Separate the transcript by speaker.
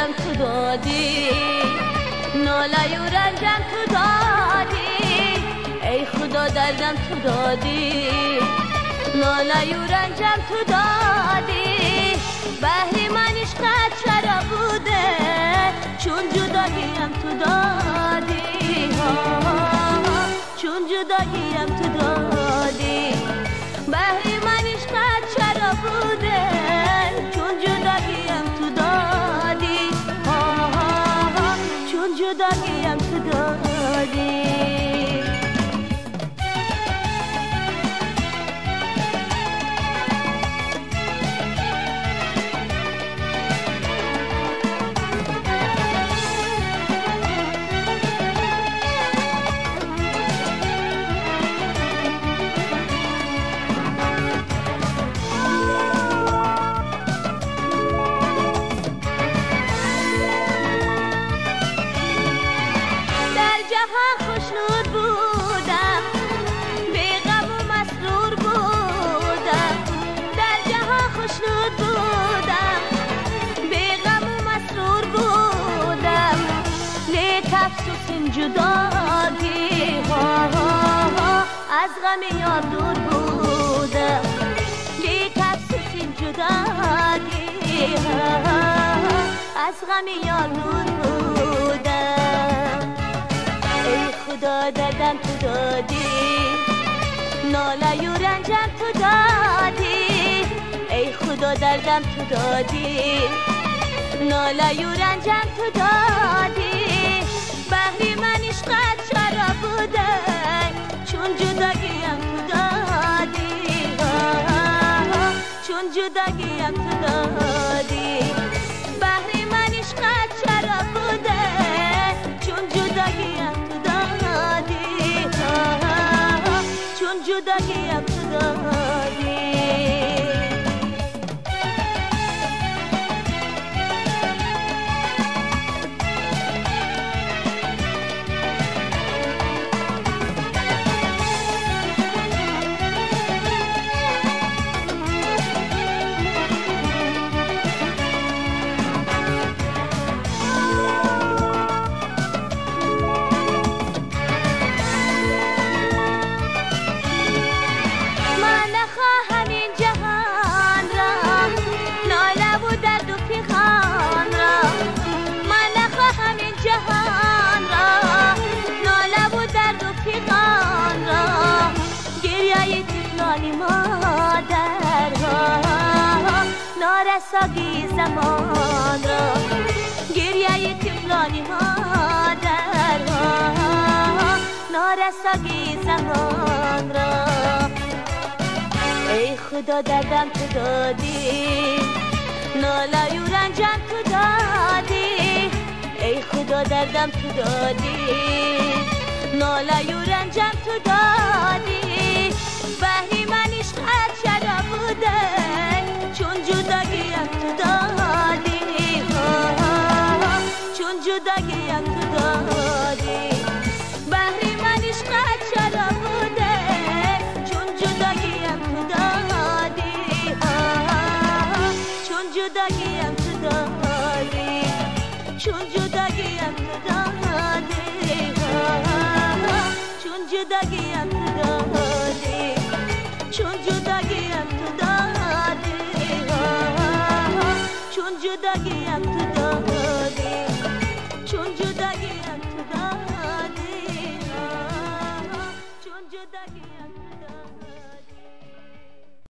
Speaker 1: دردم تو دادی، ناله و رنجم تو دادی. ای خدا دردم تو دادی، ناله و رنجم تو دادی. بهر من عشقت چرا بوده، چون جداییم تو دادی، چون جداییم تو دادی. بهر من عشقت چرا بوده، چون جداییم تو دادی، چون جداییم تو دادی. خوشنود بودم، بیغم و مسرور بودم. در جهان خوشنود بودم، بیغم و مسرور بودم. لیک افسوس این جدایی، از غم یار دور بودم. لیک افسوس این جدایی، از غم یار دور بودم. ای خدا دردم تو دادی، ناله و رنجم تو دادی. ای خدا دردم تو دادی، ناله و رنجم تو دادی. بهر من عشقت چرا بوده، چون جداییم تو دادی، چون جداییم تو دادی. بهر من عشقت چرا بوده، چون جداییم تو دادی، چون جداییم تو دادی. نارساگی زمان را، گریه طفلانی مادر را، نارساگی زمان را. ای خدا دردم تو دادی، ناله و رنجم تو دادی. ای خدا دردم تو دادی، ناله و رنجم تو دادی. بهر من عشقت چرا بوده، چون جداییم تو دادی، چون جداییم تو دادی. بهر من عشقت چرا بوده، چون جداییم تو دادی، چون جداییم تو دادی، چون جداییم تو دادی، چون جداییم